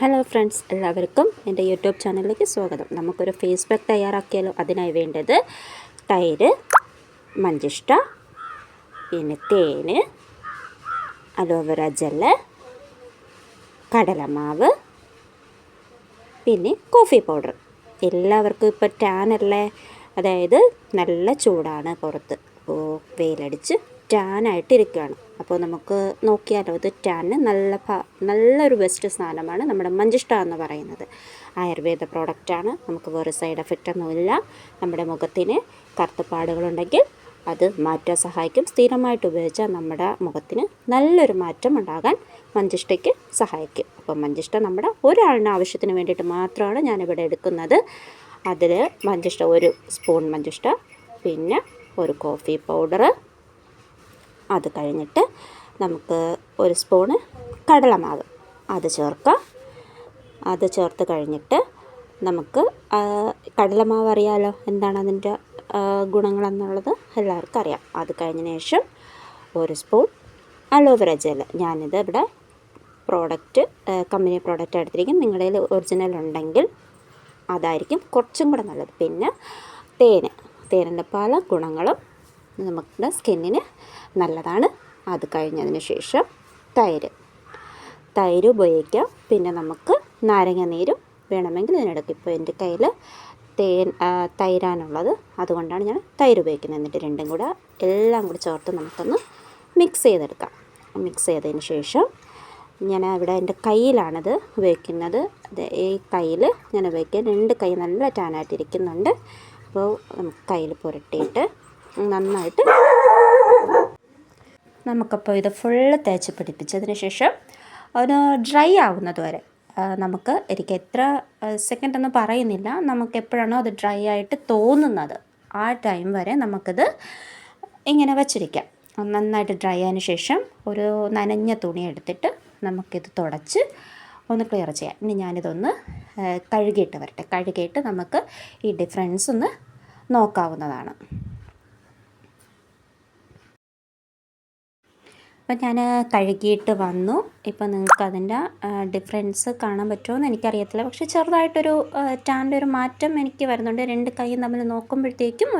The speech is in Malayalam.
ഹലോ ഫ്രണ്ട്സ്, എല്ലാവർക്കും എൻ്റെ യൂട്യൂബ് ചാനലിലേക്ക് സ്വാഗതം. നമുക്കൊരു ഫേസ് പാക്ക് തയ്യാറാക്കിയാലോ? അതിനായി വേണ്ടത് തൈര്, മഞ്ചിഷ്ട, പിന്നെ തേന്, അലോവേറ ജെല്ല്, കടലമാവ്, പിന്നെ കോഫി പൗഡർ. എല്ലാവർക്കും ഇപ്പോൾ ടാനല്ലേ, അതായത് നല്ല ചൂടാണ് പുറത്ത്, അപ്പോൾ വെയിലടിച്ച് ടാനായിട്ടിരിക്കുകയാണ്. അപ്പോൾ നമുക്ക് നോക്കിയാലോ, ഇത് ടാനിന് നല്ലൊരു ബെസ്റ്റ് സാധനമാണ് നമ്മുടെ മഞ്ചിഷ്ട എന്ന് പറയുന്നത്. ആയുർവേദ പ്രോഡക്റ്റാണ്, നമുക്ക് വേറെ സൈഡ് എഫക്റ്റ് ഒന്നുമില്ല. നമ്മുടെ മുഖത്തിന് കറുത്തപ്പാടുകളുണ്ടെങ്കിൽ അത് മാറ്റാൻ സഹായിക്കും. സ്ഥിരമായിട്ട് ഉപയോഗിച്ചാൽ നമ്മുടെ മുഖത്തിന് നല്ലൊരു മാറ്റം ഉണ്ടാകാൻ മഞ്ചിഷ്ടയ്ക്ക് സഹായിക്കും. അപ്പോൾ മഞ്ചിഷ്ട നമ്മുടെ ഒരാളിന് ആവശ്യത്തിന് വേണ്ടിയിട്ട് മാത്രമാണ് ഞാനിവിടെ എടുക്കുന്നത്. അതിൽ മഞ്ചിഷ്ട 1 സ്പൂൺ മഞ്ചിഷ്ട, പിന്നെ ഒരു കോഫി പൗഡർ, അത് കഴിഞ്ഞിട്ട് നമുക്ക് 1 സ്പൂണ് കടലമാവ് അത് ചേർക്കാം. അത് ചേർത്ത് കഴിഞ്ഞിട്ട് നമുക്ക് കടലമാവ് അറിയാമല്ലോ എന്താണ് അതിൻ്റെ ഗുണങ്ങളെന്നുള്ളത് എല്ലാവർക്കും അറിയാം. അത് കഴിഞ്ഞതിന് ശേഷം 1 സ്പൂൺ അലോവേറ ജെൽ. ഞാനിത് ഇവിടെ കമ്പനി പ്രോഡക്റ്റ് എടുത്തിരിക്കും. നിങ്ങളുടെ കയ്യിൽ ഒറിജിനൽ ഉണ്ടെങ്കിൽ അതായിരിക്കും കുറച്ചും കൂടെ നല്ലത്. പിന്നെ തേനിൻ്റെ പല ഗുണങ്ങളും നമ്മുടെ സ്കിന്നിന് നല്ലതാണ്. അത് കഴിഞ്ഞതിന് ശേഷം തൈര് ഉപയോഗിക്കാം. പിന്നെ നമുക്ക് നാരങ്ങ നീരും വേണമെങ്കിൽ ഇതിനെടുക്കും. ഇപ്പോൾ എൻ്റെ കയ്യിൽ തൈരാനുള്ളത്, അതുകൊണ്ടാണ് ഞാൻ തൈര് ഉപയോഗിക്കുന്നത്. എന്നിട്ട് രണ്ടും കൂടെ എല്ലാം കൂടി ചേർത്ത് നമുക്കൊന്ന് മിക്സ് ചെയ്തെടുക്കാം. മിക്സ് ചെയ്തതിന് ശേഷം ഞാൻ ഇവിടെ എൻ്റെ കയ്യിലാണിത് ഉപയോഗിക്കുന്നത്. ഈ കയ്യിൽ ഞാൻ ഉപയോഗിക്കുക. 2 കൈ നല്ല ടാനായിട്ടിരിക്കുന്നുണ്ട്. അപ്പോൾ നമുക്ക് കയ്യിൽ പുരട്ടിയിട്ട് നന്നായിട്ട് നമുക്കപ്പോൾ ഇത് ഫുള്ള് തേച്ച് പിടിപ്പിച്ചതിന് ശേഷം ഒന്ന് ഡ്രൈ ആവുന്നത് വരെ എനിക്ക് എത്ര സെക്കൻഡ് എന്ന് പറയുന്നില്ല, നമുക്ക് എപ്പോഴാണോ അത് ഡ്രൈ ആയിട്ട് തോന്നുന്നത് ആ ടൈം വരെ നമുക്കിത് ഇങ്ങനെ വച്ചിരിക്കാം. നന്നായിട്ട് ഡ്രൈ ആയതിനു ശേഷം ഒരു നനഞ്ഞ തുണി എടുത്തിട്ട് നമുക്കിത് തുടച്ച് ഒന്ന് ക്ലിയർ ചെയ്യാം. ഇനി ഞാനിതൊന്ന് കഴുകിയിട്ട് വരട്ടെ. കഴുകിയിട്ട് നമുക്ക് ഈ ഡിഫറൻസ് ഒന്ന് നോക്കാവുന്നതാണ്. അപ്പം ഞാൻ കഴുകിയിട്ട് വന്നു. ഇപ്പം നിങ്ങൾക്ക് അതിൻ്റെ ഡിഫറൻസ് കാണാൻ പറ്റുമോ എന്ന് എനിക്കറിയത്തില്ല, പക്ഷേ ചെറുതായിട്ടൊരു ടാൻ്റെ ഒരു മാറ്റം എനിക്ക് വരുന്നുണ്ട്. 2 കൈയും തമ്മിൽ നോക്കുമ്പോഴത്തേക്കും